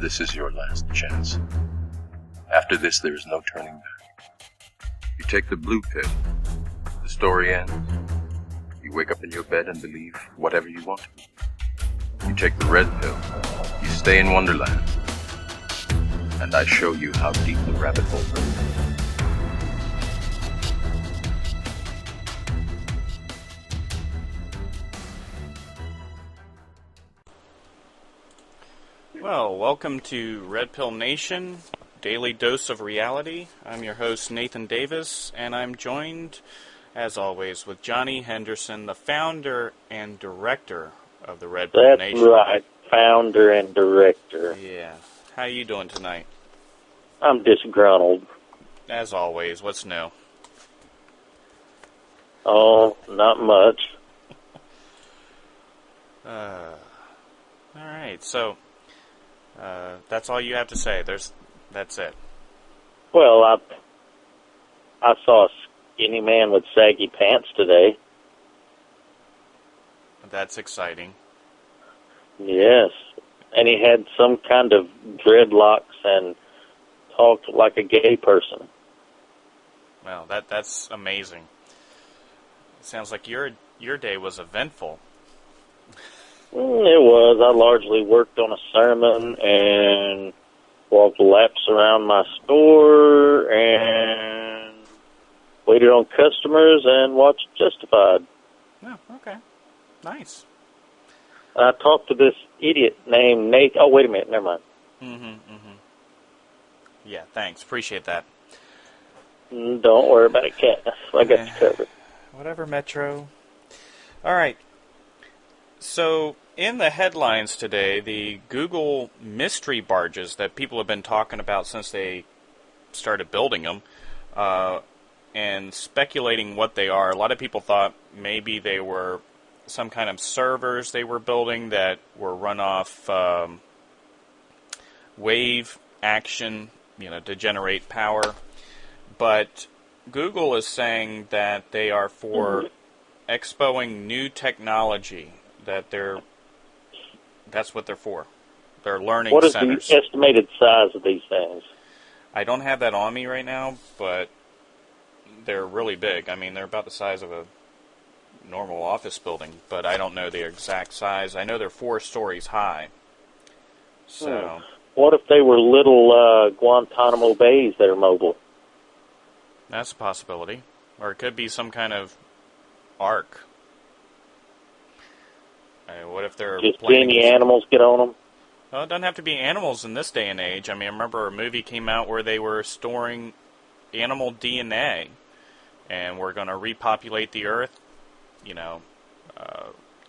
this is your last chance. After this, there is no turning back. You take the blue pill. The story ends. You wake up in your bed and believe whatever you want to. You take the red pill. You stay in Wonderland. And I show you how deep the rabbit hole goes. Well, welcome to Red Pill Nation, Daily Dose of Reality. I'm your host, Nathan Davis, and I'm joined, as always, with Johnny Henderson, the founder and director of the Red Pill Nation. That's right, founder and director. Yeah. How you doing tonight? I'm disgruntled. As always, what's new? Oh, not much. All right, so that's all you have to say. That's it. Well, I saw a skinny man with saggy pants today. That's exciting. Yes, and he had some kind of dreadlocks and talked like a gay person. Well, that's amazing. It sounds like your day was eventful. It was. I largely worked on a sermon and walked laps around my store and waited on customers and watched Justified. Oh, okay. Nice. I talked to this idiot named Nate. Oh, wait a minute. Never mind. Yeah, thanks. Appreciate that. Don't worry about it, Cat. I got you covered. Whatever, Metro. All right. So, in the headlines today, the Google mystery barges that people have been talking about since they started building them, and speculating what they are. A lot of people thought maybe they were some kind of servers they were building that were run off wave action, to generate power. But Google is saying that they are for expoing new technology. That's what they're for. They're learning centers. What is the estimated size of these things? I don't have that on me right now, but they're really big. I mean, they're about the size of a normal office building, but I don't know the exact size. I know they're 4 stories high. So, what if they were little Guantanamo bays that are mobile? That's a possibility. Or it could be some kind of ark. What if they're just any animals get on them? Well, it doesn't have to be animals in this day and age. I mean, I remember a movie came out where they were storing animal DNA, and we're going to repopulate the Earth,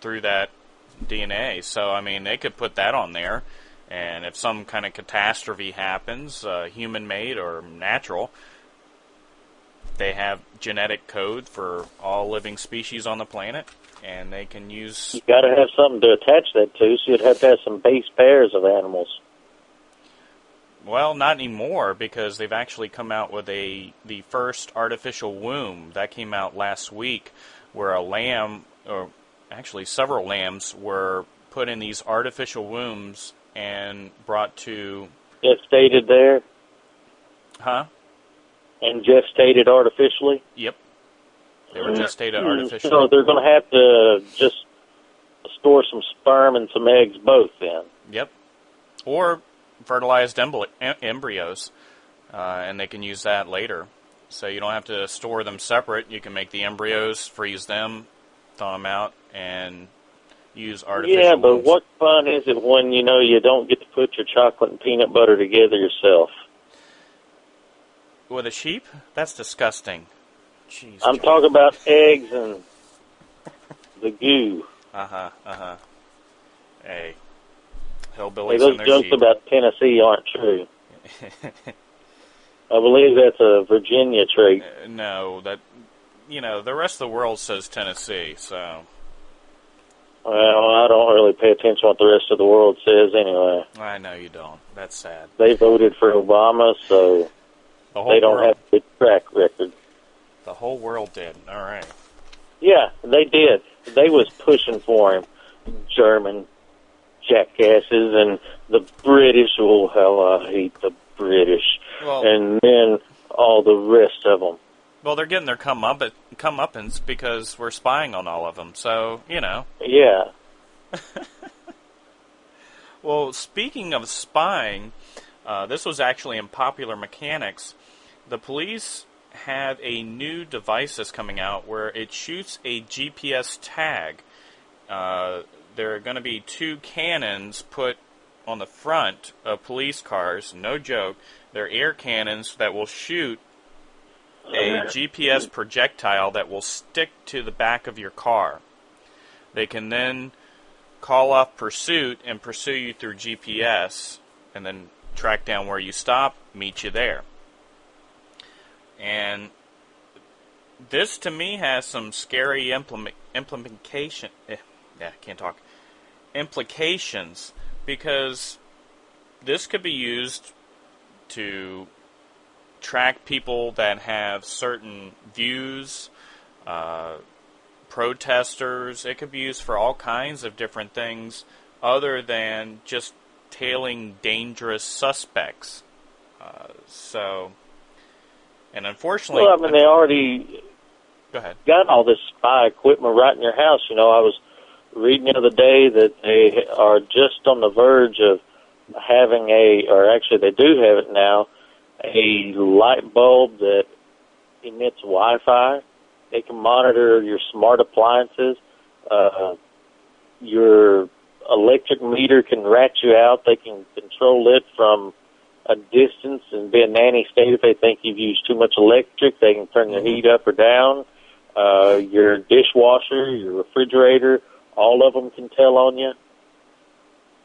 through that DNA. So, I mean, they could put that on there, and if some kind of catastrophe happens, human-made or natural, they have genetic code for all living species on the planet, and they can use... You got to have something to attach that to, so you'd have to have some base pairs of animals. Well, not anymore, because they've actually come out with the first artificial womb. That came out last week, where a lamb, or actually several lambs, were put in these artificial wombs and brought to... Gestated there? Huh? And gestated artificially? Yep. They were gestated artificially. So they're going to have to just store some sperm and some eggs both then? Yep. Or fertilized embryos, and they can use that later. So you don't have to store them separate. You can make the embryos, freeze them, thaw them out, and use artificial Yeah, but wombs. what fun is it when, you don't get to put your chocolate and peanut butter together yourself? With a sheep? That's disgusting. Jeez, I'm talking about eggs and the goo. Hey, Hey, hillbillies those and their jokes sheep. about Tennessee aren't true. I believe that's a Virginia trait. No, the rest of the world says Tennessee, so... Well, I don't really pay attention to what the rest of the world says anyway. I know you don't. That's sad. They voted for Obama, so they don't have a good track record. The whole world did. All right. Yeah, they did. They was pushing for him. German jackasses, and the British, oh, hell, I hate the British. Well, and then all the rest of them. Well, they're getting their comeuppance because we're spying on all of them, so, you know. Yeah. Well, speaking of spying, this was actually in Popular Mechanics. The police have a new device that's coming out where it shoots a GPS tag. There are going to be 2 cannons put on the front of police cars, no joke. They're air cannons that will shoot a GPS projectile that will stick to the back of your car. They can then call off pursuit and pursue you through GPS and then track down where you stop, meet you there. And this to me has some scary implications, because this could be used to track people that have certain views, protesters. It could be used for all kinds of different things other than just tailing dangerous suspects. And unfortunately... Well, I mean, they already Go ahead. got all this spy equipment right in your house. You know, I was reading the other day that they are just on the verge of having or actually they do have it now, a light bulb that emits Wi-Fi. They can monitor your smart appliances. Your electric meter can rat you out. They can control it from a distance and be a nanny state if they think you've used too much electric. They can turn your heat up or down. Your dishwasher, your refrigerator, all of them can tell on you.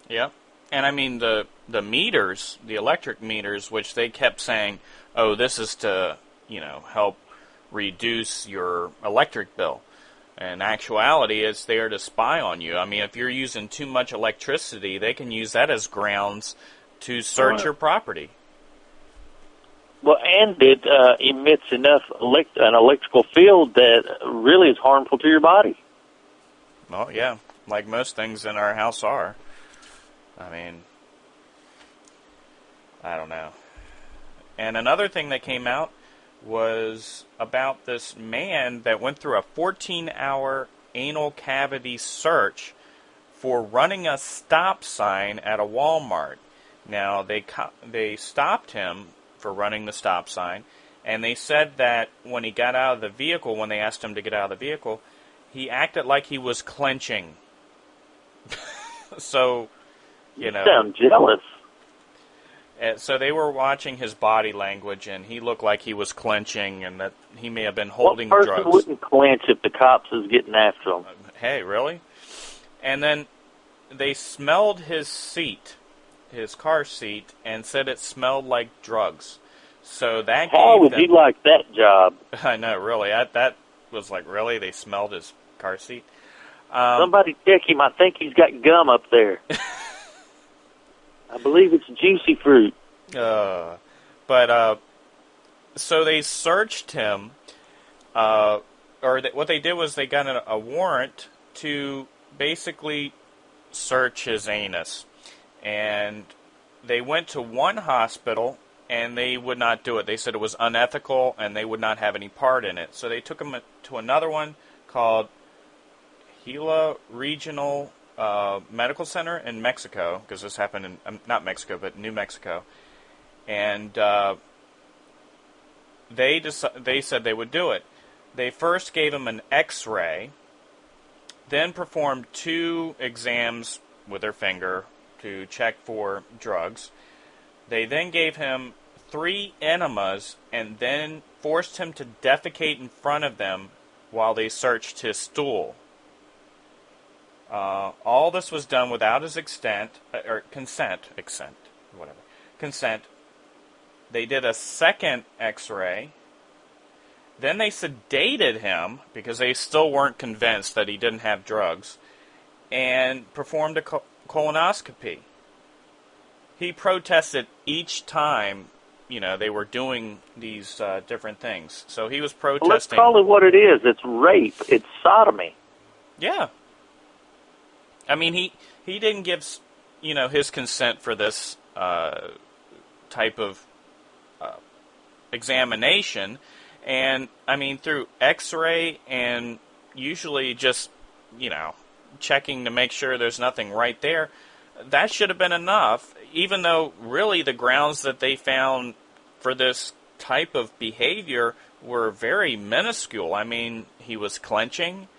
Yeah. And I mean, the meters, the electric meters, which they kept saying, oh, this is to, help reduce your electric bill. In actuality, it's there to spy on you. I mean, if you're using too much electricity, they can use that as grounds to search your property. Well, and it emits enough an electrical field that really is harmful to your body. Well, yeah, like most things in our house are. I mean, I don't know. And another thing that came out was about this man that went through a 14-hour anal cavity search for running a stop sign at a Walmart. Now, they stopped him for running the stop sign, and they said that when he got out of the vehicle, when they asked him to get out of the vehicle, he acted like he was clenching. So, You sound jealous. So they were watching his body language, and he looked like he was clenching, and that he may have been holding what drugs. person wouldn't clench if the cops is getting after him? Hey, really? And then they smelled his seat, his car seat, and said it smelled like drugs. So that How would you like that job? I know, really. That was like, really? They smelled his car seat? Somebody check him. I think he's got gum up there. I believe it's juicy fruit. So they searched him, what they did was they got a warrant to basically search his anus. And they went to one hospital, and they would not do it. They said it was unethical, and they would not have any part in it. So they took him to another one called Gila Regional Medical Center in Mexico, because this happened in, not Mexico, but New Mexico. And they said they would do it. They first gave him an X-ray, then performed 2 exams with their finger to check for drugs. They then gave him 3 enemas and then forced him to defecate in front of them while they searched his stool. All this was done without his consent. They did a second X-ray. Then they sedated him because they still weren't convinced that he didn't have drugs, and performed a colonoscopy. He protested each time, they were doing these different things. So he was protesting. Well, let's call it what it is. It's rape. It's sodomy. Yeah. I mean, he didn't give his consent for this type of examination. And, I mean, through X-ray and usually just, checking to make sure there's nothing right there, that should have been enough, even though really the grounds that they found for this type of behavior were very minuscule. I mean, he was clenching.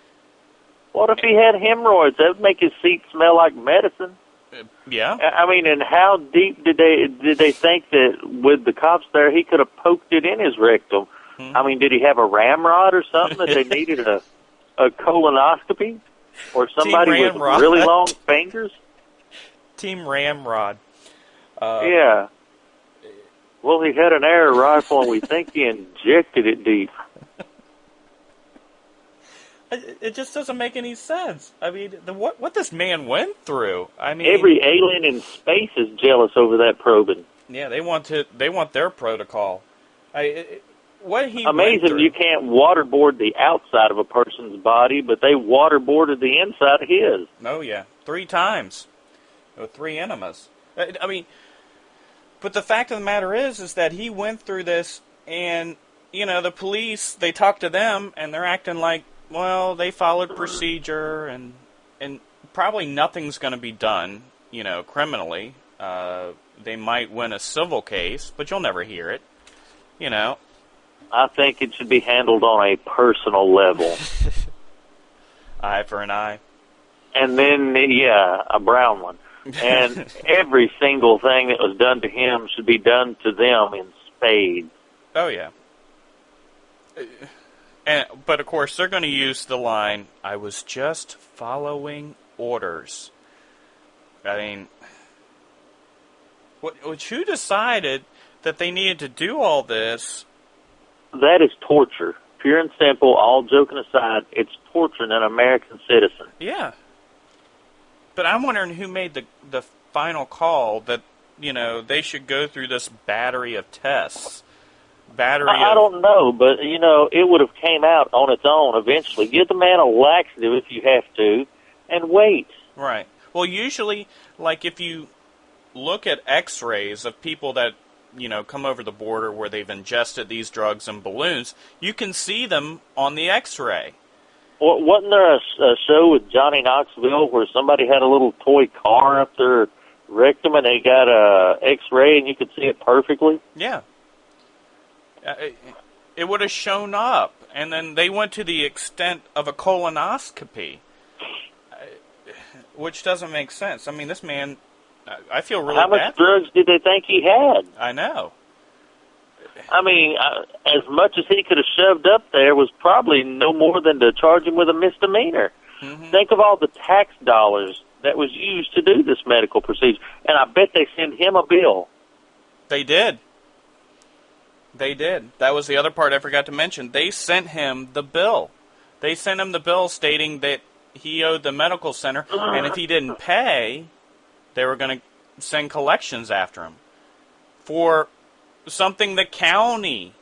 What if he had hemorrhoids? That would make his seat smell like medicine. Yeah. I mean, and how deep did they think that with the cops there, he could have poked it in his rectum? Hmm. I mean, did he have a ramrod or something that they needed a colonoscopy? Or somebody with really long fingers? Team Ramrod. Yeah. Well, he had an air rifle, and we think he injected it deep. It just doesn't make any sense. I mean, what this man went through. I mean, every alien in space is jealous over that probing. Yeah, they want their protocol. What he amazing you can't waterboard the outside of a person's body, but they waterboarded the inside of his. Oh yeah, 3 times, with 3 enemas. I mean, but the fact of the matter is that he went through this, and the police, they talk to them, and they're acting like, well, they followed procedure, and probably nothing's going to be done, criminally. They might win a civil case, but you'll never hear it, I think it should be handled on a personal level. Eye for an eye. And then, yeah, a brown one. And every single thing that was done to him should be done to them in spades. Oh, yeah. But, of course, they're going to use the line, I was just following orders. I mean, who decided that they needed to do all this? That is torture. Pure and simple, all joking aside, it's torturing an American citizen. Yeah. But I'm wondering who made the final call that, they should go through this battery of tests. I don't know, but, it would have came out on its own eventually. Give the man a laxative if you have to, and wait. Right. Well, usually, like, if you look at X-rays of people that, come over the border where they've ingested these drugs in balloons, you can see them on the X-ray. Well, wasn't there a show with Johnny Knoxville where somebody had a little toy car up their rectum and they got a X-ray and you could see it perfectly? Yeah. It would have shown up, and then they went to the extent of a colonoscopy, which doesn't make sense. I mean, this man, I feel really bad. How much drugs did they think he had? I know. I mean, as much as he could have shoved up there was probably no more than to charge him with a misdemeanor. Mm-hmm. Think of all the tax dollars that was used to do this medical procedure, and I bet they sent him a bill. They did. They did. That was the other part I forgot to mention. They sent him the bill. They sent him the bill stating that he owed the medical center, and if he didn't pay, they were going to send collections after him for something the county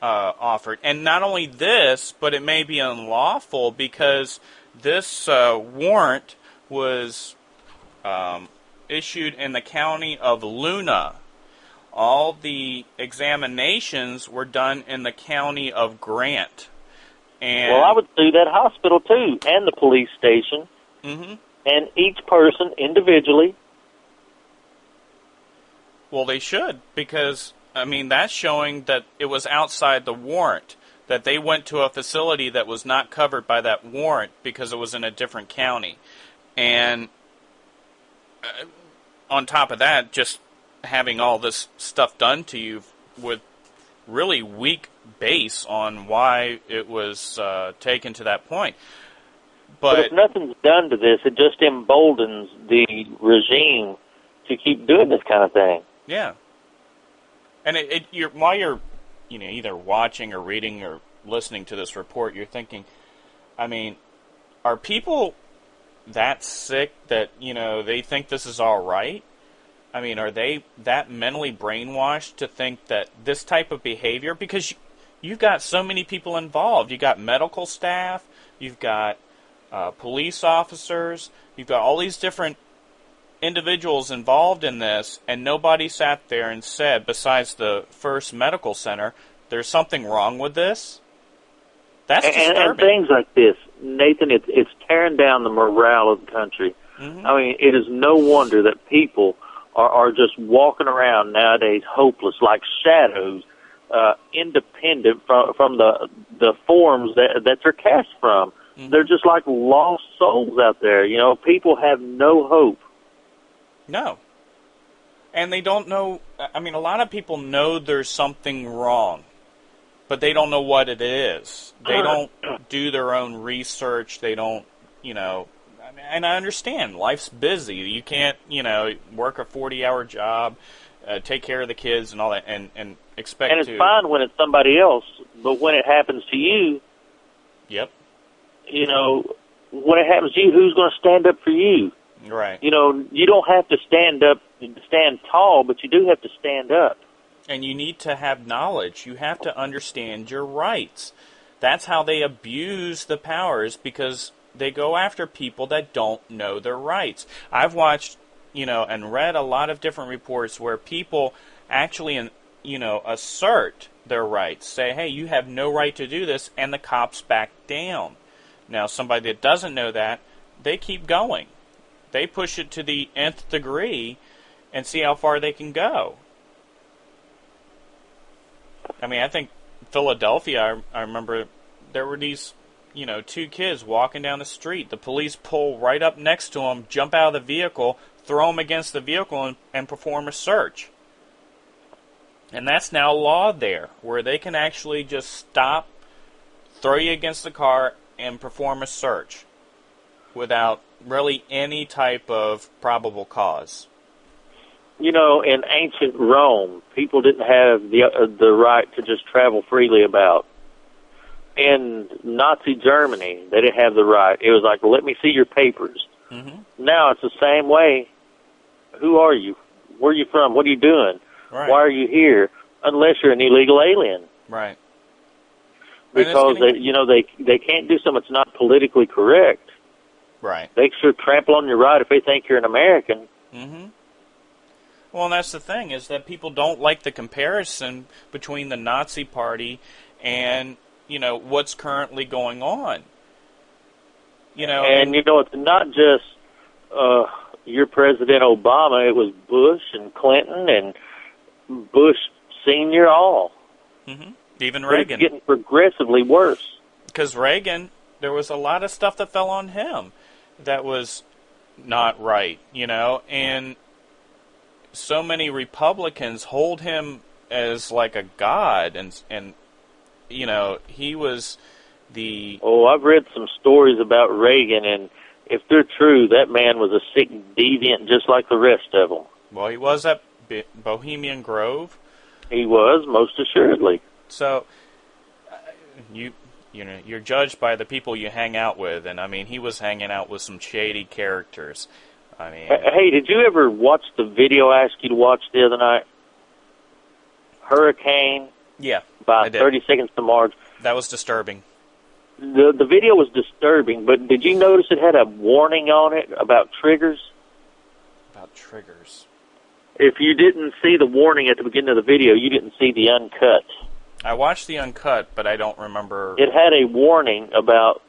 offered. And not only this, but it may be unlawful because this warrant was issued in the county of Luna. All the examinations were done in the county of Grant. And well, I would sue that hospital, too, and the police station, and each person individually. Well, they should, because, I mean, that's showing that it was outside the warrant, that they went to a facility that was not covered by that warrant because it was in a different county. And on top of that, just having all this stuff done to you with really weak base on why it was taken to that point. But if nothing's done to this, it just emboldens the regime to keep doing this kind of thing. Yeah. And while you're either watching or reading or listening to this report, you're thinking, I mean, are people that sick that, they think this is all right? I mean, are they that mentally brainwashed to think that this type of behavior, because you've got so many people involved. You've got medical staff, you've got police officers, you've got all these different individuals involved in this, and nobody sat there and said, besides the First Medical Center, there's something wrong with this? That's disturbing. And things like this, Nathan, it's tearing down the morale of the country. Mm-hmm. I mean, it is no wonder that people are just walking around nowadays hopeless, like shadows, independent from the forms that they're cast from. Mm-hmm. They're just like lost souls out there. You know, people have no hope. No. And they don't know, I mean, a lot of people know there's something wrong, but they don't know what it is. They don't do their own research. They don't, and I understand, life's busy. You can't, work a 40-hour job, take care of the kids and all that, and expect to... And it's fine when it's somebody else, but when it happens to you... Yep. When it happens to you, who's going to stand up for you? Right. You don't have to stand tall, but you do have to stand up. And you need to have knowledge. You have to understand your rights. That's how they abuse the powers, because they go after people that don't know their rights. I've watched, and read a lot of different reports where people actually, assert their rights. Say, hey, you have no right to do this, and the cops back down. Now, somebody that doesn't know that, they keep going. They push it to the nth degree and see how far they can go. I mean, I think Philadelphia, I remember there were these, two kids walking down the street. The police pull right up next to them, jump out of the vehicle, throw them against the vehicle, and perform a search. And that's now law there, where they can actually just stop, throw you against the car, and perform a search without really any type of probable cause. In ancient Rome, people didn't have the right to just travel freely about. In Nazi Germany, they didn't have the right. It was like, let me see your papers. Mm-hmm. Now it's the same way. Who are you? Where are you from? What are you doing? Right. Why are you here? Unless you're an illegal alien. Right. Because they can't do something that's not politically correct. Right. They sure trample on your right if they think you're an American. Mm-hmm. Well, and that's the thing, is that people don't like the comparison between the Nazi Party and, what's currently going on. And it's not just your President Obama. It was Bush and Clinton and Bush Senior all. Mm-hmm. Even Reagan. It's getting progressively worse. Because Reagan, there was a lot of stuff that fell on him that was not right, and so many Republicans hold him as like a god, and he was the... Oh, I've read some stories about Reagan, and if they're true, that man was a sick deviant just like the rest of them. Well, he was at Bohemian Grove. He was, most assuredly. So, you're judged by the people you hang out with, and I mean, he was hanging out with some shady characters. I mean, hey, did you ever watch the video I asked you to watch the other night? Hurricane. Yeah, by 30 Seconds to Mars. That was disturbing. The video was disturbing, but did you notice it had a warning on it about triggers? About triggers. If you didn't see the warning at the beginning of the video, you didn't see the uncut. I watched the uncut, but I don't remember. It had a warning about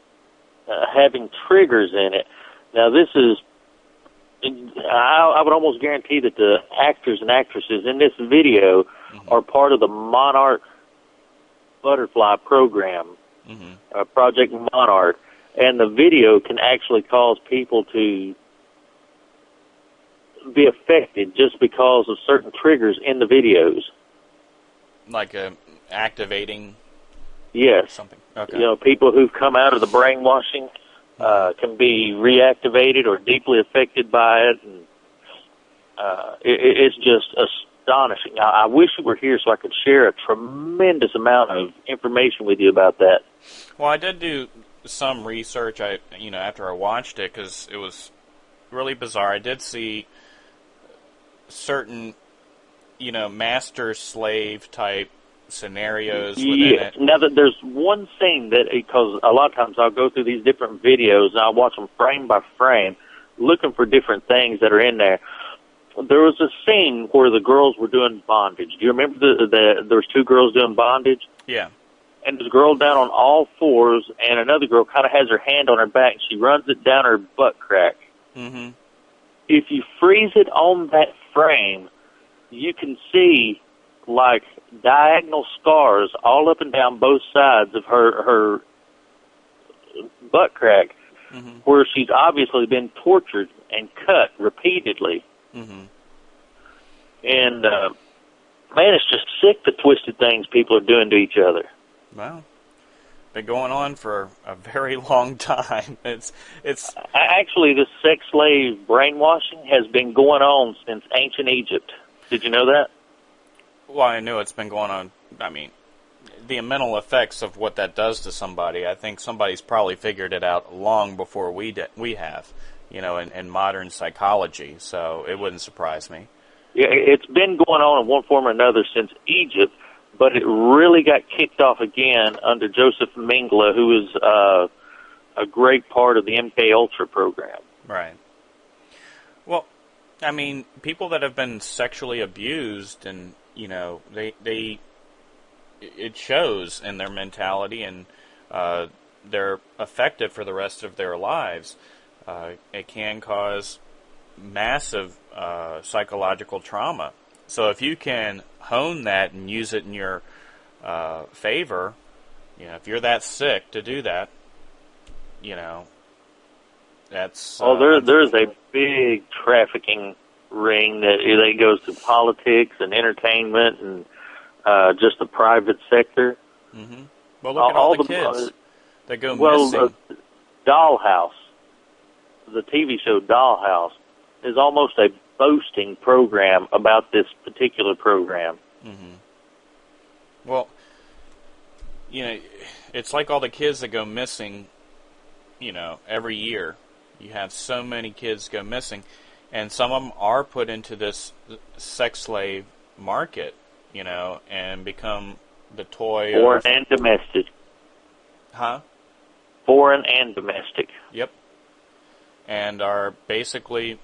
having triggers in it. Now, this is... I would almost guarantee that the actors and actresses in this video are part of the Monarch Butterfly program, Project Monarch, and the video can actually cause people to be affected just because of certain triggers in the videos. Like activating? Yes. Something. Okay. People who've come out of the brainwashing can be reactivated or deeply affected by it, and it's just astonishing. I wish you were here so I could share a tremendous amount of information with you about that. Well, I did do some research. After I watched it, because it was really bizarre. I did see certain, master-slave type scenarios within it. Now, that there's one thing that, because a lot of times I'll go through these different videos and I'll watch them frame by frame, looking for different things that are in there. there was a scene where the girls were doing bondage. Do you remember there was two girls doing bondage? Yeah. And there's a girl down on all fours, and another girl kind of has her hand on her back, and she runs it down her butt crack. Mm-hmm. If you freeze it on that frame, you can see like diagonal scars all up and down both sides of her butt crack, mm-hmm. where she's obviously been tortured and cut repeatedly. Mm-hmm. And man, it's just sick, the twisted things people are doing to each other. Well, been going on for a very long time. It's Actually, the sex slave brainwashing has been going on since ancient Egypt. Did you know that? Well, I knew it's been going on. I mean, the mental effects of what that does to somebody, I think somebody's probably figured it out long before we have, in modern psychology. So it wouldn't surprise me. Yeah, it's been going on in one form or another since Egypt, but it really got kicked off again under Joseph Mengele, who is a great part of the MK Ultra program. Right. Well, I mean, people that have been sexually abused, and it shows in their mentality, and they're affected for the rest of their lives. It can cause massive psychological trauma. So if you can hone that and use it in your favor, if you're that sick to do that, that's... there's a big trafficking ring that goes through politics and entertainment and just the private sector. Mm-hmm. Well, look at all the kids that go missing. Dollhouse, the TV show Dollhouse, is almost a boasting program about this particular program. Mm-hmm. Well, it's like all the kids that go missing, every year. You have so many kids go missing, and some of them are put into this sex slave market, and become the toy Foreign and domestic. Huh? Foreign and domestic. Yep. And are basically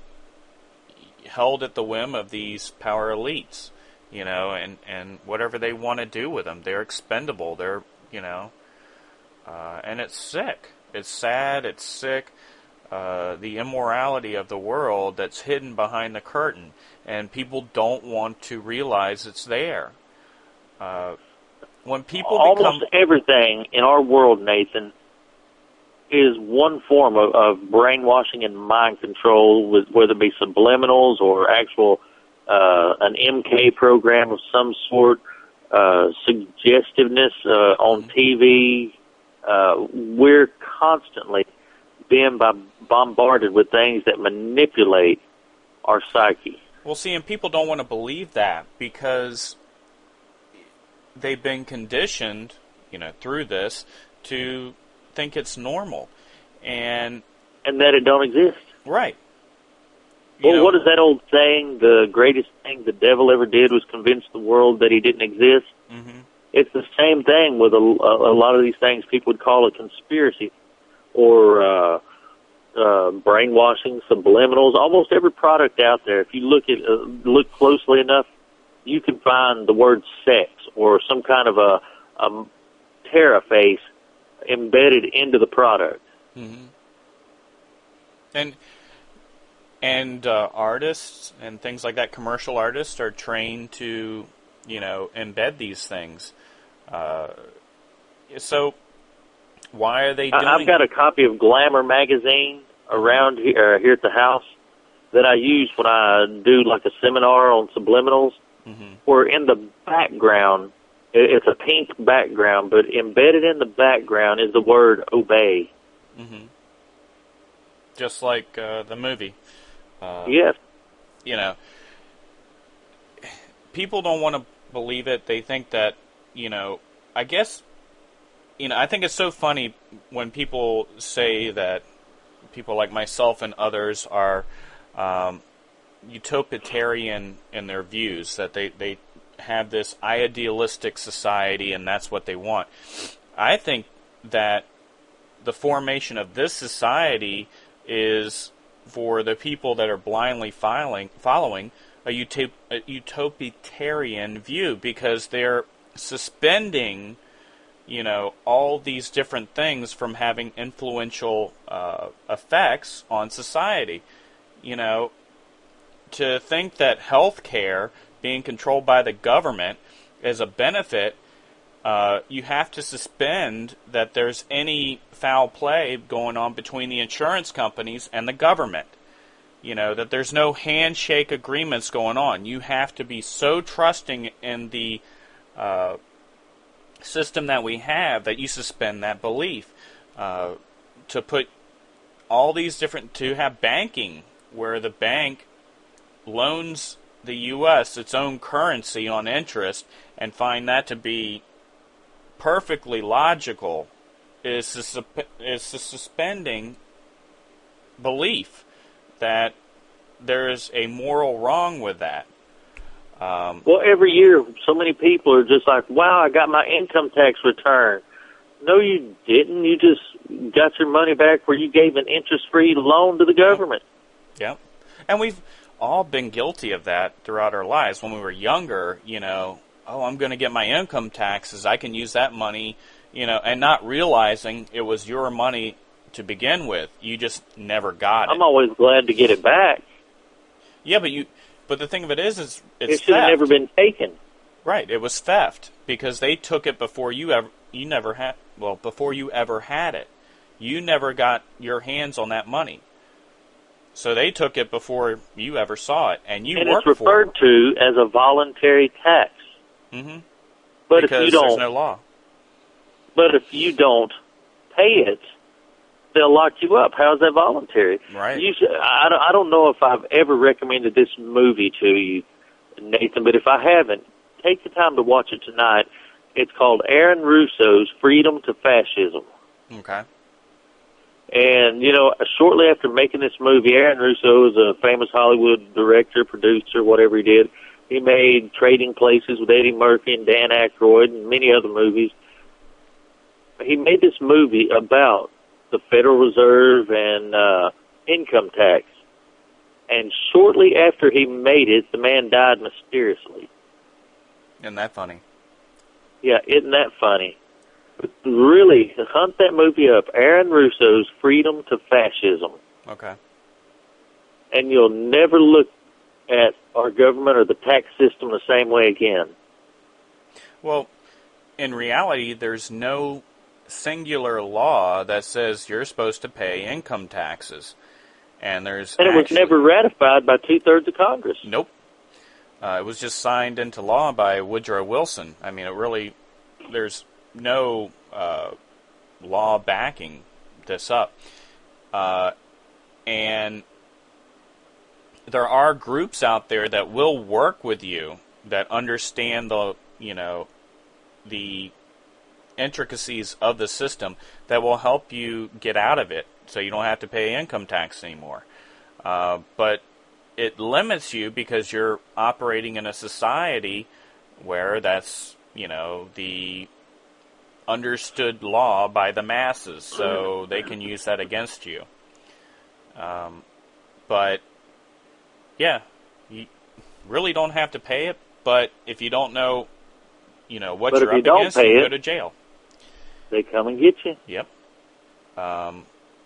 held at the whim of these power elites, and whatever they want to do with them. They're expendable. They're, and it's sick. It's sad. It's sick. The immorality of the world that's hidden behind the curtain, and people don't want to realize it's there. When people almost everything in our world, Nathan, is one form of brainwashing and mind control, whether it be subliminals or actual an MK program of some sort, suggestiveness on TV. We're constantly being bombarded with things that manipulate our psyche. Well, see, and people don't want to believe that because they've been conditioned, through this to think it's normal, and that it don't exist. Right. Well, what is that old saying? The greatest thing the devil ever did was convince the world that he didn't exist. Mm-hmm. It's the same thing with a lot of these things people would call a conspiracy, or brainwashing, subliminals. Almost every product out there, if you look closely enough, you can find the word sex or some kind of a terraface embedded into the product. Mm-hmm. And artists and things like that, commercial artists, are trained to, embed these things. So why are they doing... I've got a copy of Glamour magazine around here at the house that I use when I do like a seminar on subliminals, mm-hmm. where in the background, it's a pink background, but embedded in the background is the word obey. Mm-hmm. Just like the movie. Yes. People don't want to believe it. They think that, I guess, I think it's so funny when people say that people like myself and others are utopian in their views, that they have this idealistic society and that's what they want. I think that the formation of this society is for the people that are blindly following a utopian view, because they're suspending, all these different things from having influential effects on society. To think that healthcare being controlled by the government is a benefit, you have to suspend that there's any foul play going on between the insurance companies and the government. That there's no handshake agreements going on. You have to be so trusting in the system that we have that you suspend that belief. To put all these to have banking where the bank loans the U.S. its own currency on interest and find that to be perfectly logical is suspending belief that there's a moral wrong with that. Well, every year, so many people are just like, wow, I got my income tax return. No, you didn't. You just got your money back where you gave an interest-free loan to the government. Yep. And we've all been guilty of that throughout our lives. When we were younger, I'm going to get my income taxes. I can use that money, and not realizing it was your money to begin with. You just never got it. I'm always glad to get it back. Yeah, but the thing of it is it's should have never been taken. Right, it was theft because they took it before before you ever had it. You never got your hands on that money. So they took it before you ever saw it, and worked it's for it. referred to as a voluntary tax. Mm-hmm. But because if you don't, there's no law. But if you don't pay it, they'll lock you up. How's that voluntary? Right. I don't know if I've ever recommended this movie to you, Nathan, but if I haven't, take the time to watch it tonight. It's called Aaron Russo's Freedom to Fascism. Okay. And, shortly after making this movie, Aaron Russo is a famous Hollywood director, producer, whatever he did. He made Trading Places with Eddie Murphy and Dan Aykroyd and many other movies. He made this movie about the Federal Reserve and income tax. And shortly after he made it, the man died mysteriously. Isn't that funny? Yeah, isn't that funny? But really, hunt that movie up, Aaron Russo's Freedom to Fascism. Okay. And you'll never look at our government or the tax system the same way again. Well, in reality, there's no singular law that says you're supposed to pay income taxes. And it was never ratified by 2/3 of Congress. Nope. It was just signed into law by Woodrow Wilson. I mean, there's no law backing this up. And there are groups out there that will work with you that understand the intricacies of the system that will help you get out of it so you don't have to pay income tax anymore. But it limits you because you're operating in a society where that's, the understood law by the masses, so they can use that against you. But, yeah, you really don't have to pay it, but if you don't know, what you're up against, you go to jail. They come and get you. Yep.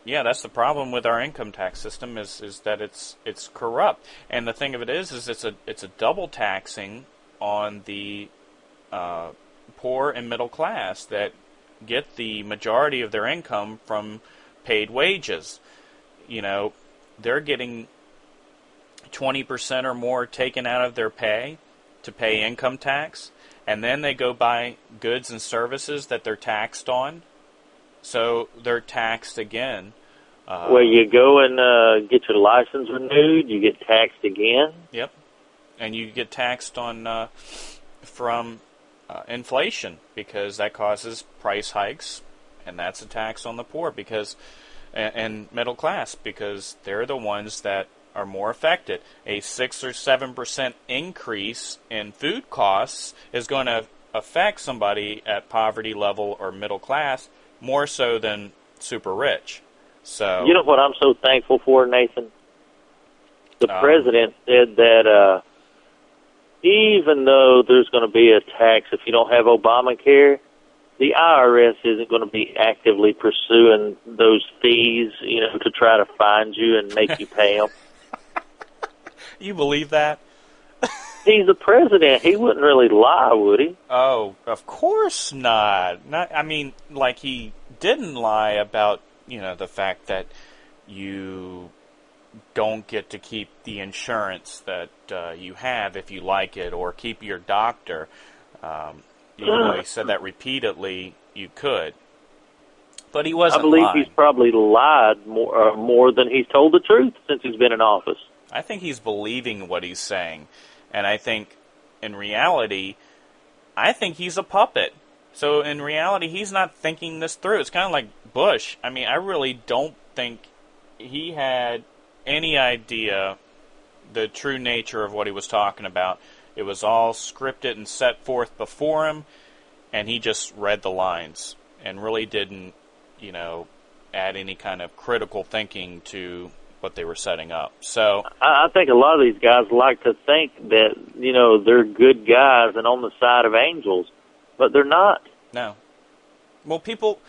Yeah, that's the problem with our income tax system is that it's corrupt. And the thing of it is it's a double taxing on the poor and middle class that get the majority of their income from paid wages. They're getting 20% or more taken out of their pay to pay income tax, and then they go buy goods and services that they're taxed on. So they're taxed again. Well, you go and get your license renewed, you get taxed again. Yep. And you get taxed on from inflation because that causes price hikes, and that's a tax on the poor and middle class because they're the ones that are more affected. A 6 or 7% increase in food costs is going to affect somebody at poverty level or middle class more so than super rich. So you know what I'm so thankful for, Nathan? the president said that even though there's going to be a tax if you don't have Obamacare, the IRS isn't going to be actively pursuing those fees, to try to find you and make you pay them. You believe that? He's the president. He wouldn't really lie, would he? Oh, of course not. I mean, like he didn't lie about, the fact that you don't get to keep the insurance that you have if you like it, or keep your doctor. Even though he said that repeatedly, you could. But he wasn't lying. I lying. believe he's probably lied more than he's told the truth since he's been in office. I think he's believing what he's saying. And I think, in reality, I think he's a puppet. So, in reality, he's not thinking this through. It's kind of like Bush. I mean, I really don't think he had any idea the true nature of what he was talking about. It was all scripted and set forth before him, and he just read the lines and really didn't, add any kind of critical thinking to what they were setting up. So I think a lot of these guys like to think that, they're good guys and on the side of angels, but they're not. No. Well, people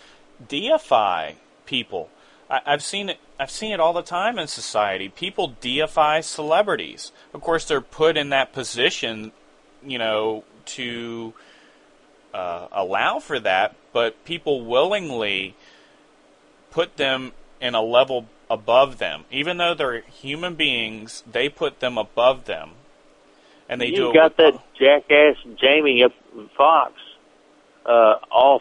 deify people. I've seen it all the time in society. People deify celebrities. Of course, they're put in that position, to allow for that, but people willingly put them in a level above them. Even though they're human beings, they put them above them. And they do it. You got that jackass Jamie Foxx on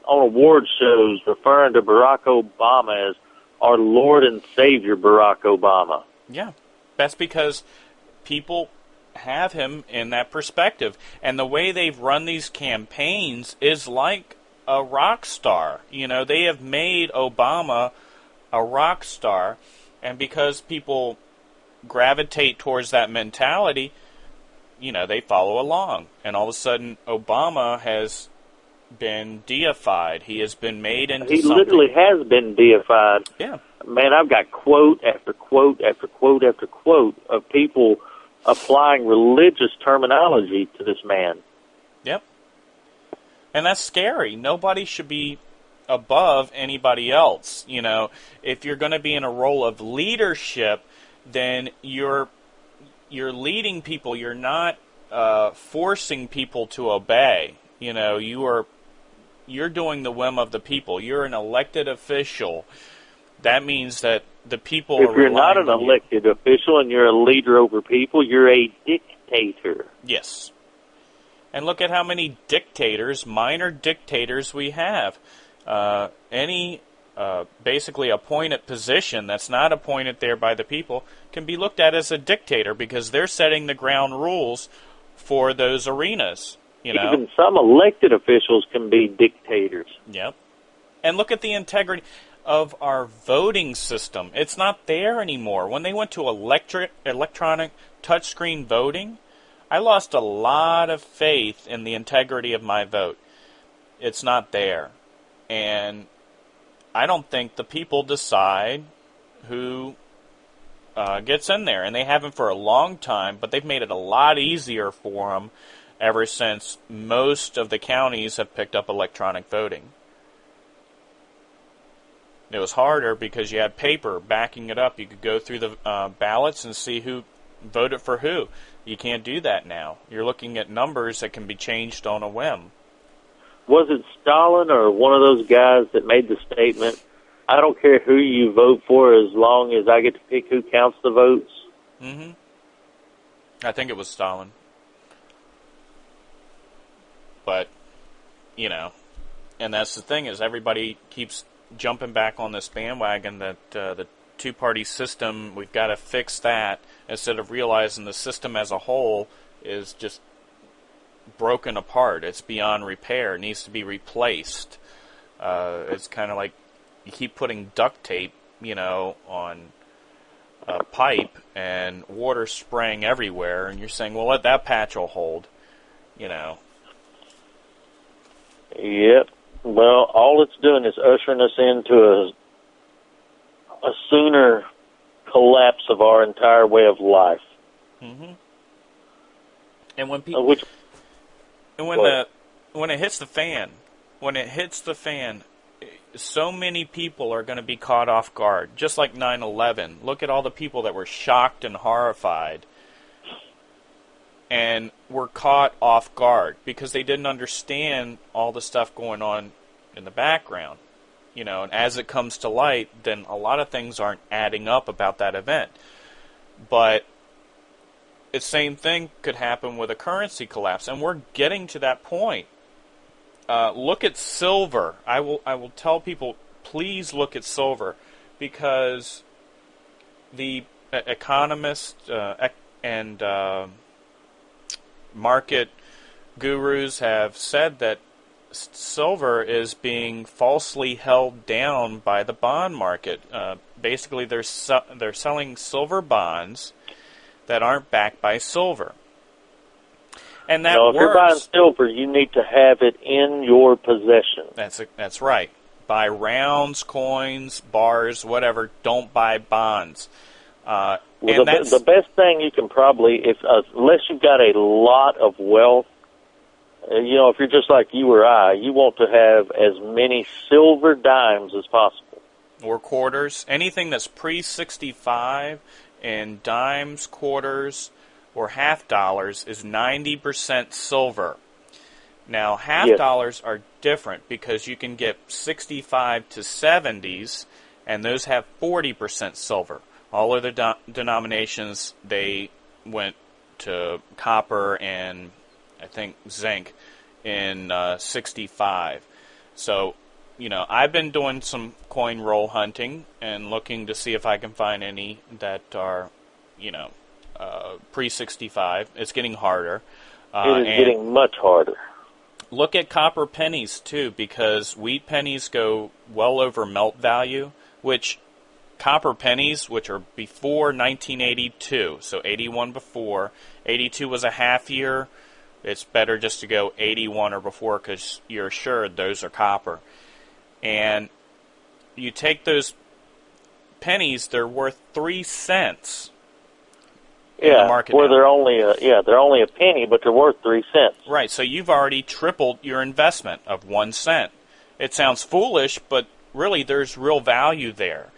award shows referring to Barack Obama as our Lord and Savior Barack Obama. Yeah, that's because people have him in that perspective. And the way they've run these campaigns is like a rock star. They have made Obama a rock star, and because people gravitate towards that mentality, they follow along. And all of a sudden, Obama has been deified. He has been made into something. He literally has been deified. Yeah. Man, I've got quote after quote after quote after quote of people applying religious terminology to this man. Yep. And that's scary. Nobody should be above anybody else. If you're going to be in a role of leadership, then you're leading people. You're not forcing people to obey. You're doing the whim of the people. You're an elected official. That means that the people are relying on you. If you're not an elected official and you're a leader over people, you're a dictator. Yes. And look at how many dictators, minor dictators, we have. Any basically appointed position that's not appointed there by the people can be looked at as a dictator because they're setting the ground rules for those arenas. Even some elected officials can be dictators. Yep. And look at the integrity of our voting system. It's not there anymore. When they went to electronic touchscreen voting, I lost a lot of faith in the integrity of my vote. It's not there. And I don't think the people decide who gets in there. And they haven't for a long time, but they've made it a lot easier for them ever since most of the counties have picked up electronic voting. It was harder because you had paper backing it up. You could go through the ballots and see who voted for who. You can't do that now. You're looking at numbers that can be changed on a whim. Was it Stalin or one of those guys that made the statement, I don't care who you vote for as long as I get to pick who counts the votes? Mm-hmm. I think it was Stalin. But, and that's the thing is everybody keeps jumping back on this bandwagon that the two-party system, we've got to fix that, instead of realizing the system as a whole is just broken apart. It's beyond repair. It needs to be replaced. It's kind of like you keep putting duct tape, on a pipe and water spraying everywhere, and you're saying, well, let that patch will hold, Yep. Well, all it's doing is ushering us into a sooner collapse of our entire way of life. Mm-hmm. And when people, Which, and when it hits the fan, so many people are going to be caught off guard. Just like 9/11. Look at all the people that were shocked and horrified and were caught off guard because they didn't understand all the stuff going on in the background. You know, and as it comes to light, then a lot of things aren't adding up about that event. But the same thing could happen with a currency collapse, and we're getting to that point. Look at silver. I will tell people, please look at silver, because the economists and market gurus have said that silver is being falsely held down by the bond market. Basically, they're selling silver bonds that aren't backed by silver. And that if you're buying silver, you need to have it in your possession. That's right. Buy rounds, coins, bars, whatever. Don't buy bonds. The best thing you can probably, unless you've got a lot of wealth, if you're just like you or I, you want to have as many silver dimes as possible. Or quarters. Anything that's pre-65 and dimes, quarters, or half dollars is 90% silver. Now, half dollars are different because you can get 65 to 70s, and those have 40% silver. All other denominations, they went to copper and I think zinc in 65. So, I've been doing some coin roll hunting and looking to see if I can find any that are, pre-65. It's getting harder. It is getting much harder. Look at copper pennies, too, because wheat pennies go well over melt value, which copper pennies, which are before 1982, so 81 before, 82 was a half year. It's better just to go 81 or before because you're assured those are copper. And you take those pennies, they're worth 3 cents. In the market now. They're only a penny, but they're worth 3 cents. Right, so you've already tripled your investment of 1 cent. It sounds foolish, but really there's real value there.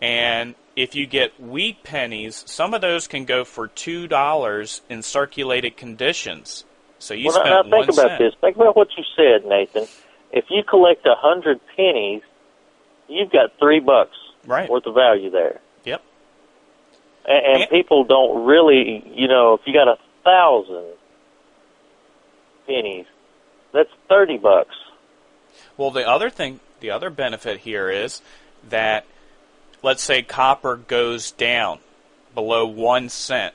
And if you get wheat pennies, some of those can go for $2 in circulated conditions. So you spent 1 cent. Think about this. Think about what you said, Nathan. If you collect 100 pennies, you've got $3 worth of value there. Yep. And people don't really, if you got 1,000 pennies, that's $30. Well, the other benefit here is that, let's say copper goes down below 1 cent,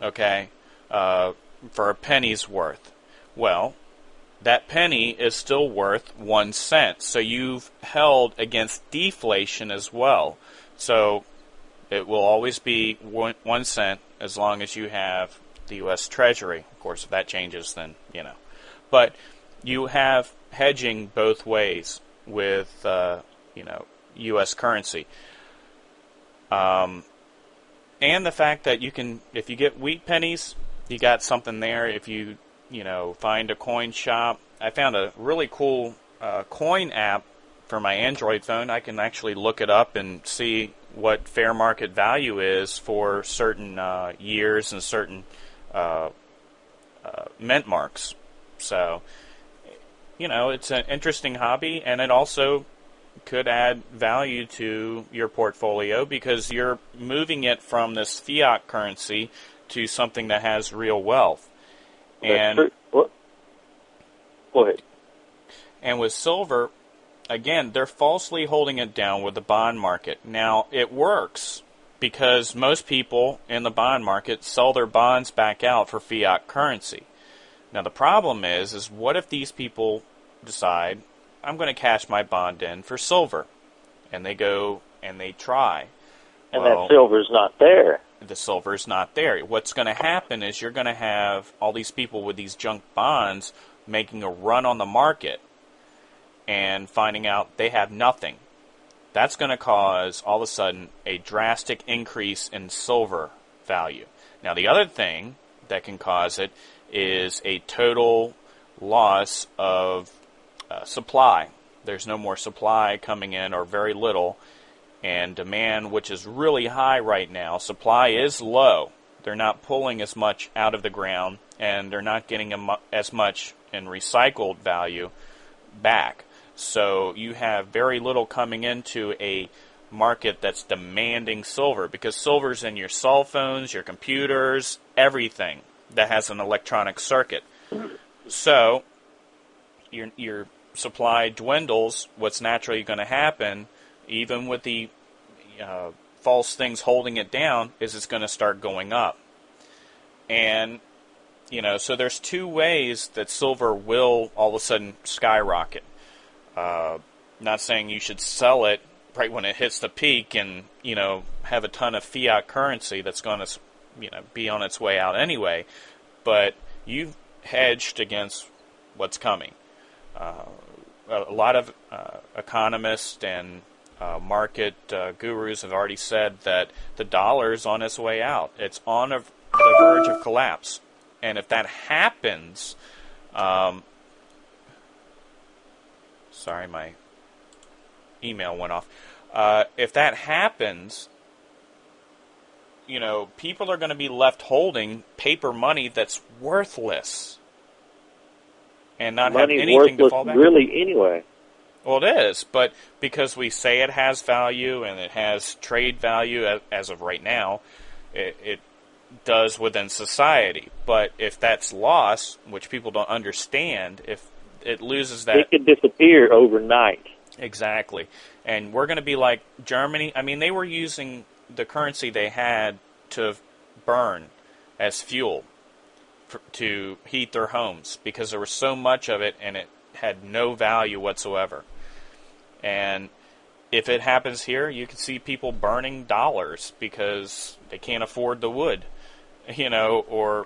okay, for a penny's worth. Well, that penny is still worth 1 cent. So you've held against deflation as well. So it will always be 1 cent as long as you have the U.S. Treasury. Of course, if that changes, then, But you have hedging both ways with, U.S. currency. And the fact that you can, if you get wheat pennies, you got something there. If you, find a coin shop. I found a really cool coin app for my Android phone. I can actually look it up and see what fair market value is for certain years and certain mint marks. So, it's an interesting hobby, and it also could add value to your portfolio because you're moving it from this fiat currency to something that has real wealth. That's true. What? Go ahead. And with silver, again, they're falsely holding it down with the bond market. Now, it works because most people in the bond market sell their bonds back out for fiat currency. Now, the problem is what if these people decide, I'm going to cash my bond in for silver, and they go and they try. And that silver's not there. The silver's not there. What's going to happen is you're going to have all these people with these junk bonds making a run on the market and finding out they have nothing. that's going to cause, all of a sudden, a drastic increase in silver value. Now, the other thing that can cause it is a total loss of supply. There's no more supply coming in, or very little, and demand, which is really high right now. Supply is low. They're not pulling as much out of the ground, and they're not getting as much in recycled value back. So you have very little coming into a market that's demanding silver, because silver's in your cell phones, your computers, everything that has an electronic circuit. So your supply dwindles. What's naturally going to happen, even with the false things holding it down, is it's going to start going up. And so there's two ways that silver will all of a sudden skyrocket. Not saying you should sell it right when it hits the peak and have a ton of fiat currency that's going to be on its way out anyway, but you've hedged against what's coming. A lot of economists and market gurus have already said that the dollar's on its way out. It's on the verge of collapse. And if that happens, sorry, my email went off. If that happens, people are going to be left holding paper money that's worthless and not have anything to fall back on. Really, anyway. Well, it is, but because we say it has value and it has trade value as of right now, it does within society. But if that's lost, which people don't understand, if it loses that... It could disappear overnight. Exactly. And we're going to be like Germany. I mean, they were using the currency they had to burn as fuel to heat their homes, because there was so much of it and it had no value whatsoever. And if it happens here, you can see people burning dollars because they can't afford the wood, or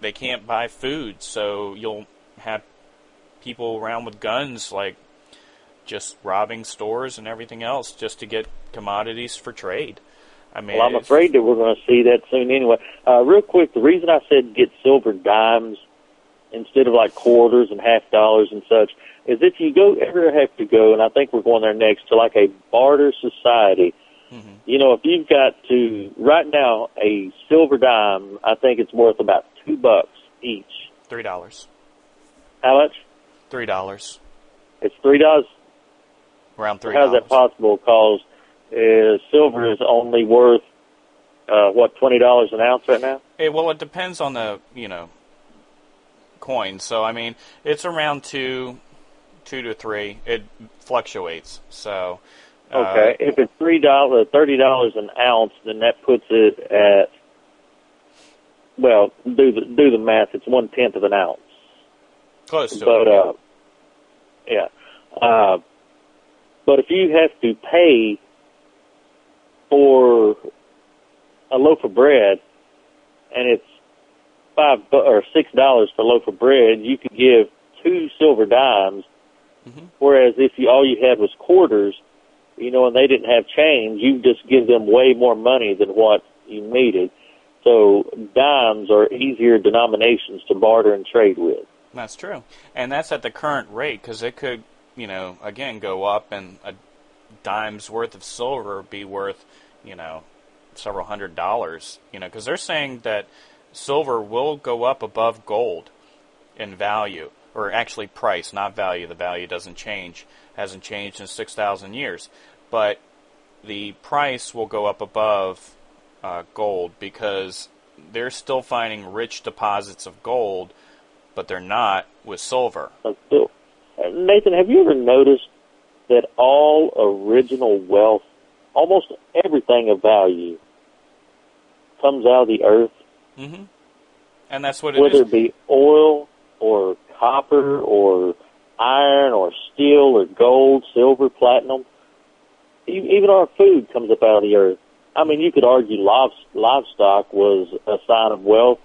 they can't buy food. So you'll have people around with guns, like just robbing stores and everything else just to get commodities for trade. I mean, well, I'm afraid that we're going to see that soon anyway. Real quick, the reason I said get silver dimes instead of like quarters and half dollars and such is if you ever have to go, and I think we're going there next, to like a barter society. Mm-hmm. If you've got to, right now, a silver dime, I think it's worth about $2 each. $3. How much? $3. It's $3? Around $3. How's that possible? Because silver is only worth, $20 an ounce right now? Well, it depends on the, coin. So, I mean, it's around two to three. It fluctuates. So, okay, if it's $30 an ounce, then that puts it at, well, do the math. It's 1/10 of an ounce. Close to it. Yeah. But if you have to pay for a loaf of bread, and it's $5 or $6 for a loaf of bread, you could give 2 silver dimes. Mm-hmm. Whereas if all you had was quarters, and they didn't have change, you just give them way more money than what you needed. So dimes are easier denominations to barter and trade with. That's true. And that's at the current rate, because it could, again, go up, and a dime's worth of silver be worth, several $100s, because they're saying that silver will go up above gold in value, or actually price, not value. The value doesn't change, hasn't changed in 6,000 years. But the price will go up above gold, because they're still finding rich deposits of gold, but they're not with silver. Nathan, have you ever noticed that all original wealth, almost everything of value, comes out of the earth? Mm-hmm. And that's what it is. Whether it be oil or copper or iron or steel or gold, silver, platinum, even our food comes up out of the earth. I mean, you could argue livestock was a sign of wealth,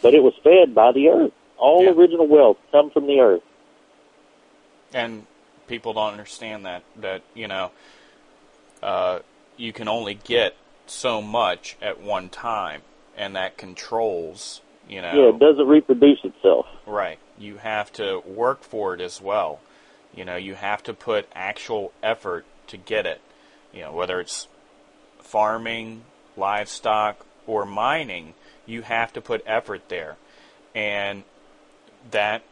but it was fed by the earth. All original wealth come from the earth. And people don't understand that you can only get so much at one time, and that controls, Yeah, it doesn't reproduce itself. Right. You have to work for it as well. You have to put actual effort to get it. Whether it's farming, livestock, or mining, you have to put effort there. And that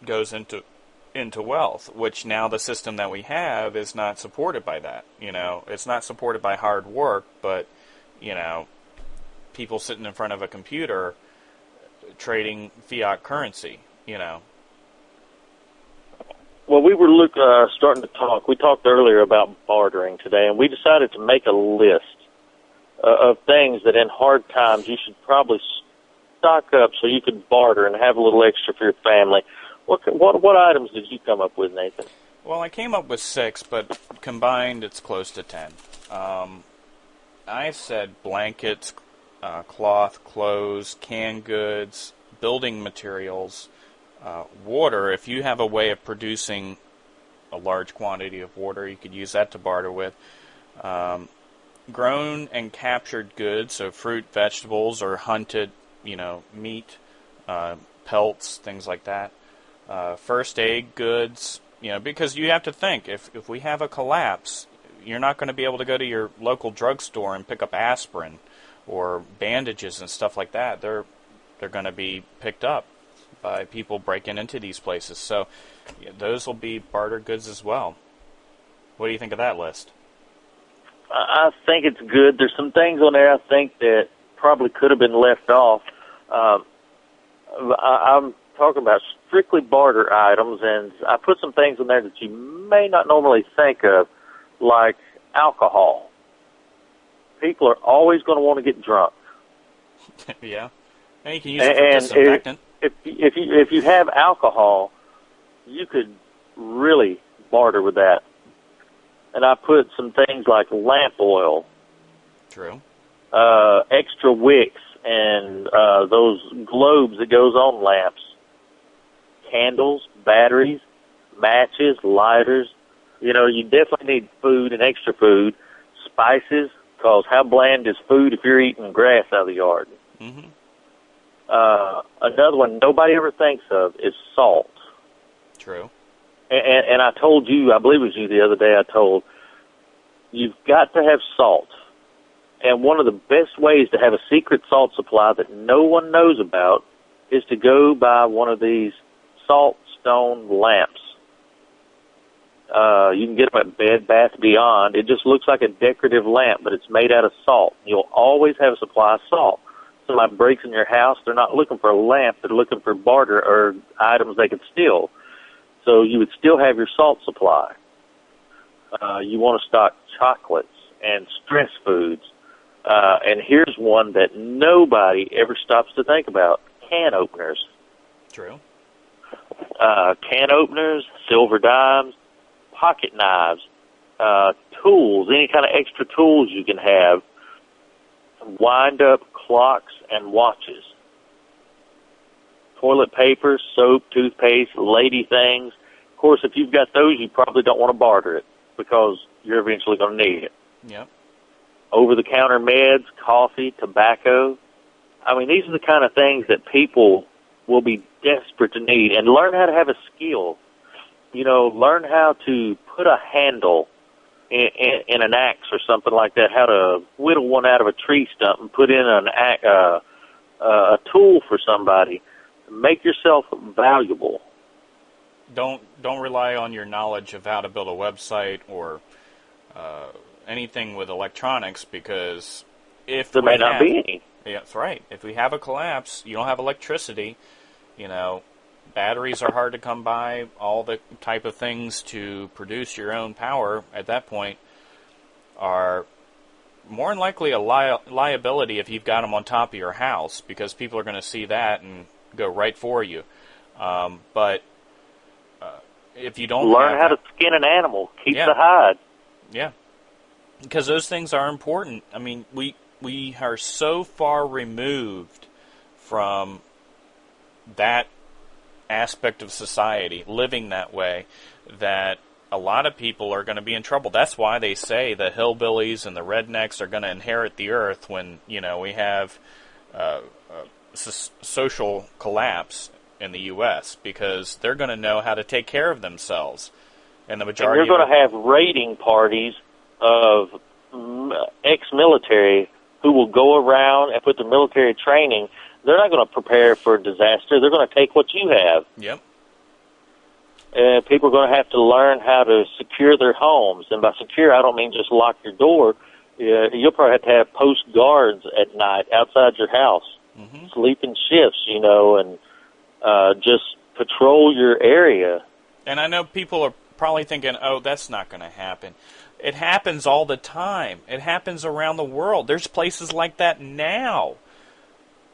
goes into wealth, which now the system that we have is not supported by that. It's not supported by hard work, but, people sitting in front of a computer trading fiat currency, Well, we were starting to talk. We talked earlier about bartering today, and we decided to make a list of things that in hard times you should probably stock up so you could barter and have a little extra for your family. What items did you come up with, Nathan? Well, I came up with 6, but combined it's close to 10. I said blankets, cloth, clothes, canned goods, building materials, water. If you have a way of producing a large quantity of water, you could use that to barter with. Grown and captured goods, so fruit, vegetables, or hunted, meat, pelts, things like that. First aid goods, because you have to think, if we have a collapse, you're not going to be able to go to your local drugstore and pick up aspirin or bandages and stuff like that. They're going to be picked up by people breaking into these places. So those will be barter goods as well. What do you think of that list? I think it's good. There's some things on there I think that probably could have been left off. I'm talking about strictly barter items, and I put some things in there that you may not normally think of, like alcohol. People are always going to want to get drunk. Yeah. And you can use it for disinfectant. If you have alcohol, you could really barter with that. And I put some things like lamp oil. True. Extra wicks and those globes that goes on lamps. Candles, batteries, matches, lighters. You definitely need food and extra food. Spices, because how bland is food if you're eating grass out of the yard? Mm-hmm. Another one nobody ever thinks of is salt. True. And I told you, I believe it was you the other day, I told, you've got to have salt. And one of the best ways to have a secret salt supply that no one knows about is to go buy one of these salt stone lamps. You can get them at Bed Bath Beyond. It just looks like a decorative lamp, but it's made out of salt. You'll always have a supply of salt. Somebody breaks in your house, they're not looking for a lamp, they're looking for barter or items they could steal. So you would still have your salt supply. You want to stock chocolates and stress foods. And here's one that nobody ever stops to think about, can openers. True. Can openers, silver dimes, pocket knives, tools, any kind of extra tools you can have, wind-up clocks and watches, toilet paper, soap, toothpaste, lady things. Of course, if you've got those, you probably don't want to barter it because you're eventually going to need it. Yep. Over-the-counter meds, coffee, tobacco. I mean, these are the kind of things that people will be desperate to need. And learn how to have a skill. Learn how to put a handle in an axe or something like that, how to whittle one out of a tree stump and put in a tool for somebody. Make yourself valuable. Don't rely on your knowledge of how to build a website or anything with electronics, because if there may not be any. Yeah, that's right. If we have a collapse, you don't have electricity. Batteries are hard to come by. All the type of things to produce your own power at that point are more than likely a liability if you've got them on top of your house, because people are going to see that and go right for you. But if you don't learn how to skin an animal, keep the hide. Yeah, because those things are important. I mean, we are so far removed from that aspect of society, living that way, that a lot of people are going to be in trouble. That's why they say the hillbillies and the rednecks are going to inherit the earth when, we have social collapse in the U.S., because they're going to know how to take care of themselves. And the majority and you're going to have raiding parties of ex-military who will go around and put the military training. They're not going to prepare for a disaster. They're going to take what you have. Yep. And people are going to have to learn how to secure their homes. And by secure, I don't mean just lock your door. You'll probably have to have post guards at night outside your house, sleeping shifts, and just patrol your area. And I know people are probably thinking, oh, that's not going to happen. It happens all the time. It happens around the world. There's places like that now.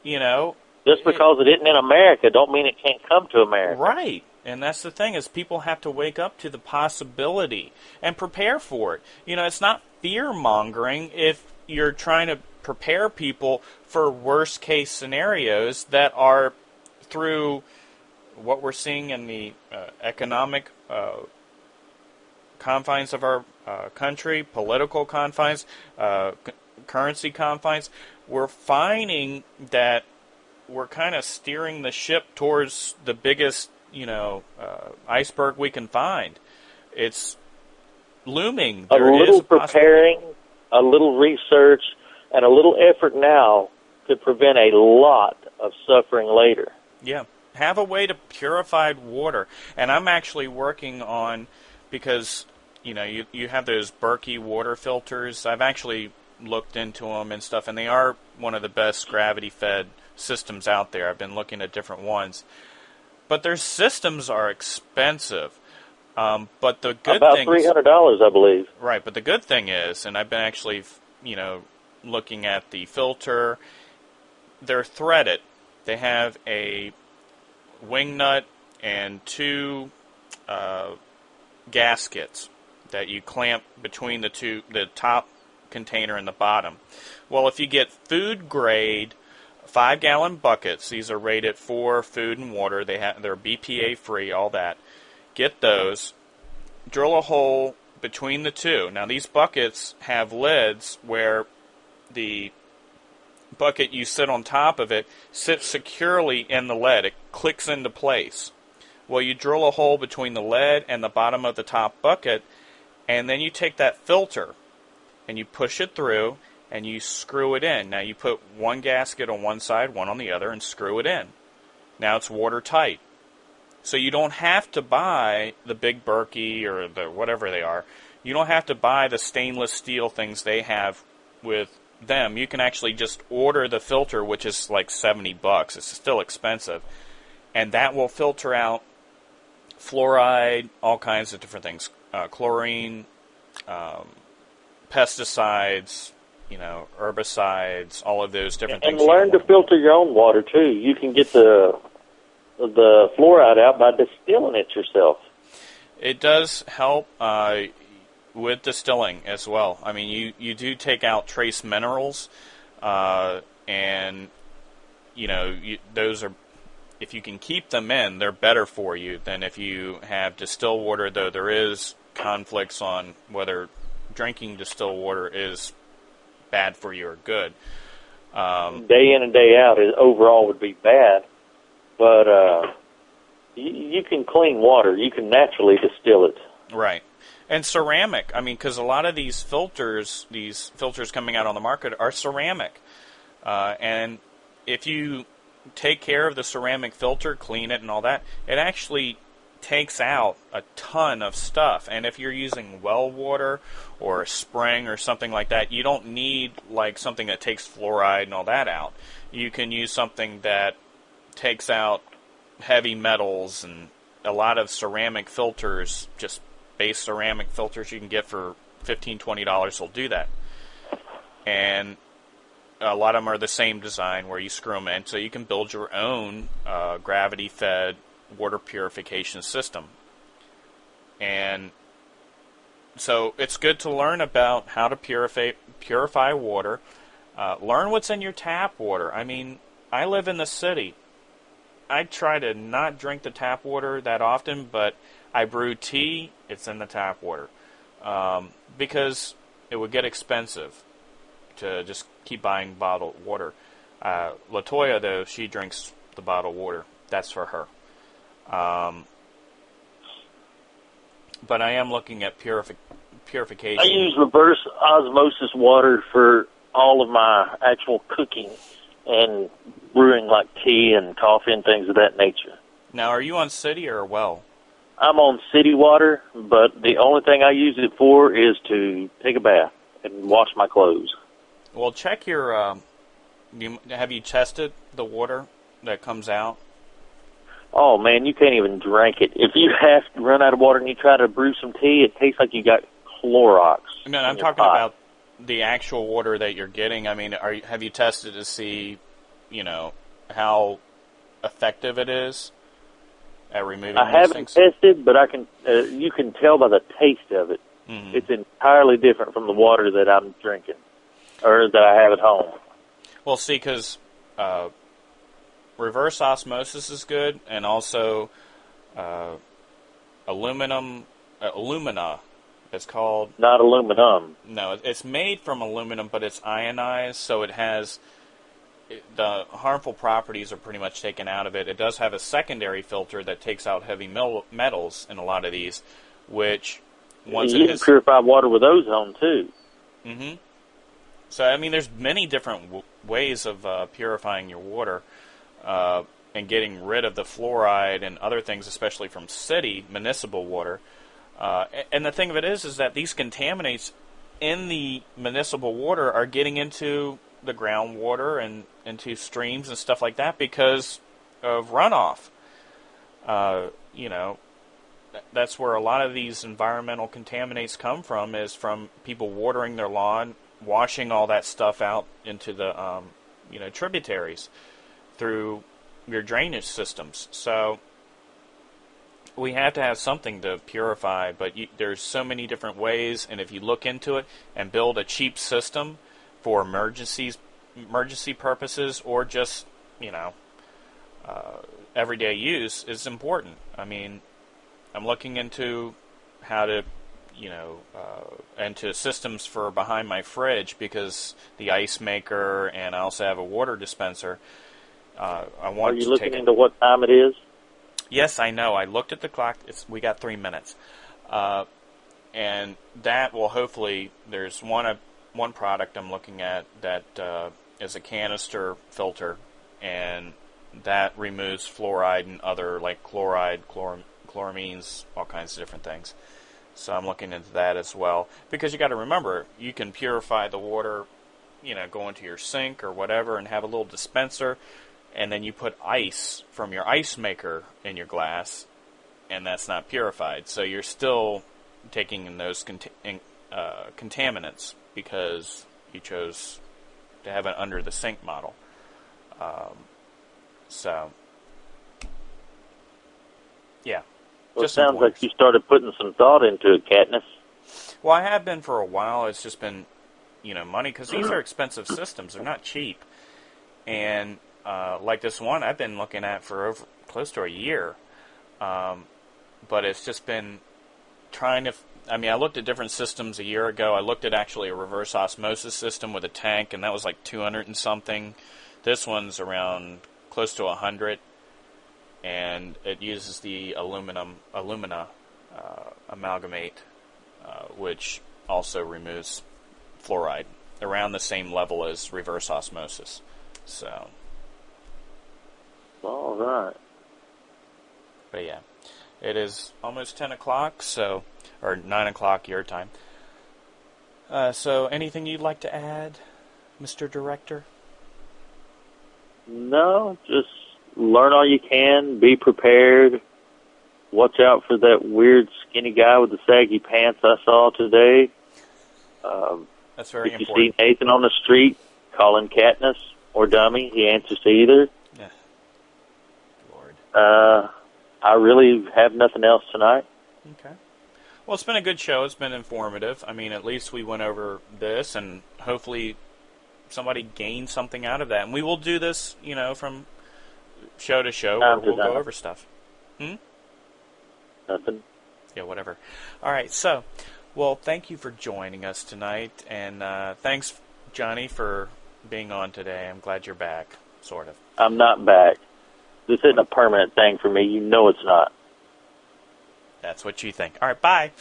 Just because it isn't in America don't mean it can't come to America. Right. And that's the thing, is people have to wake up to the possibility and prepare for it. It's not fear-mongering if you're trying to prepare people for worst-case scenarios that are through what we're seeing in the economic confines of our country, political confines, currency confines. We're finding that we're kind of steering the ship towards the biggest, iceberg we can find. It's looming. A little preparing, a little research, and a little effort now could prevent a lot of suffering later. Yeah. Have a way to purify water. And I'm actually working on, because, you have those Berkey water filters. I've actually looked into them and stuff, and they are one of the best gravity-fed systems out there. I've been looking at different ones. But their systems are expensive. But the good thing about $300, I believe. Right, but the good thing is, and I've been actually, looking at the filter, they're threaded. They have a wing nut and two gaskets that you clamp between the top container and the bottom. Well, if you get food grade 5-gallon buckets, these are rated for food and water. They're BPA free, all that. Get those. Drill a hole between the two. Now these buckets have lids where the bucket you sit on top of it sits securely in the lead. It clicks into place. Well, you drill a hole between the lead and the bottom of the top bucket, and then you take that filter and you push it through and you screw it in. Now you put one gasket on one side, one on the other, and screw it in. Now it's watertight. So you don't have to buy the big Berkey or the whatever they are. You don't have to buy the stainless steel things they have with them. You can actually just order the filter, which is like $70. It's still expensive. And that will filter out fluoride, all kinds of different things. Chlorine, pesticides, herbicides, all of those different things. And learn to filter your own water, too. You can get the fluoride out by distilling it yourself. It does help with distilling as well. I mean, you do take out trace minerals, and those are, if you can keep them in, they're better for you than if you have distilled water. Though there is conflicts on whether drinking distilled water is bad for you or good. Day in and day out overall would be bad, but you can clean water. You can naturally distill it. Right. And ceramic, because a lot of these filters coming out on the market are ceramic. And if you take care of the ceramic filter, clean it and all that, it actually takes out a ton of stuff. And if you're using well water or a spring or something like that, you don't need something that takes fluoride and all that out. You can use something that takes out heavy metals, and a lot of ceramic filters, just base ceramic filters you can get for $15, $20 will do that. And a lot of them are the same design where you screw them in, so you can build your own gravity-fed water purification system. And so it's good to learn about how to purify water. Learn what's in your tap water. I live in the city. I try to not drink the tap water that often, but I brew tea, it's in the tap water. Because it would get expensive to just keep buying bottled water. LaToya, though, she drinks the bottled water. That's for her. But I am looking at purification. I use reverse osmosis water for all of my actual cooking and brewing like tea and coffee and things of that nature. Now, are you on city or well? I'm on city water, but the only thing I use it for is to take a bath and wash my clothes. Well, check your... have you tested the water that comes out? Oh, man, you can't even drink it. If you have to run out of water and you try to brew some tea, it tastes like you got Clorox. No, I'm talking about the actual water that you're getting. I mean, have you tested to see, how effective it is at removing these things? I haven't tested, but I can. You can tell by the taste of it. Mm-hmm. It's entirely different from the water that I'm drinking or that I have at home. Well, see, because reverse osmosis is good, and also alumina. It's called... Not aluminum. No, it's made from aluminum, but it's ionized, so it has... the harmful properties are pretty much taken out of it. It does have a secondary filter that takes out heavy metals in a lot of these, which once you can purify water with ozone, too. Mm-hmm. So, I mean, there's many different ways of purifying your water and getting rid of the fluoride and other things, especially from city, municipal water. And the thing of it is that these contaminants in the municipal water are getting into the groundwater and into streams and stuff like that because of runoff. That's where a lot of these environmental contaminants come from, is from people watering their lawn, washing all that stuff out into the tributaries through your drainage systems. So we have to have something to purify, but there's so many different ways, and if you look into it and build a cheap system for emergency purposes or just, everyday use is important. I mean, I'm looking into how to, into systems for behind my fridge because the ice maker and I also have a water dispenser. Are you looking into what time it is? Yes, I know. I looked at the clock. We got 3 minutes. And that will hopefully, there's one product I'm looking at that is a canister filter, and that removes fluoride and other, like chloride, chloramines, all kinds of different things. So I'm looking into that as well. Because you got to remember, you can purify the water, go into your sink or whatever and have a little dispenser, and then you put ice from your ice maker in your glass, and that's not purified. So you're still taking in those contaminants because you chose to have an under-the-sink model. Yeah. Well, it sounds like you started putting some thought into it, Katniss. Well, I have been for a while. It's just been, money, because these are expensive systems. They're not cheap. And like this one I've been looking at for close to a year. But it's just been trying to... I looked at different systems a year ago. I looked at actually a reverse osmosis system with a tank, and that was like 200 and something. This one's around close to 100, and it uses the alumina amalgamate, which also removes fluoride, around the same level as reverse osmosis. So... all right. But yeah, it is almost 10 o'clock, or 9 o'clock your time. So anything you'd like to add, Mr. Director? No, just learn all you can, be prepared, watch out for that weird skinny guy with the saggy pants I saw today. That's very important. If you see Nathan on the street, call him Katniss or Dummy. He answers to either. Yeah. Lord. I really have nothing else tonight. Okay. Well, it's been a good show. It's been informative. At least we went over this, and hopefully somebody gained something out of that. And we will do this, from show to show, Time we'll to go time. over stuff. Nothing. Yeah, whatever. All right, so, well, thank you for joining us tonight, and thanks, Johnny, for being on today. I'm glad you're back, sort of. I'm not back. This isn't a permanent thing for me. You know it's not. That's what you think. All right, bye.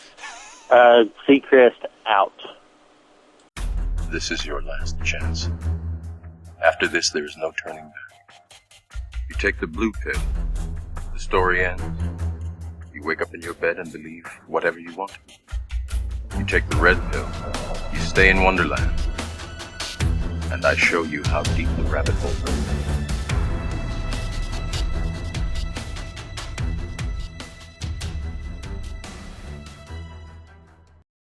Seacrest out. This is your last chance. After this, there is no turning back. You take the blue pill. The story ends. You wake up in your bed and believe whatever you want. You take the red pill. You stay in Wonderland. And I show you how deep the rabbit hole goes.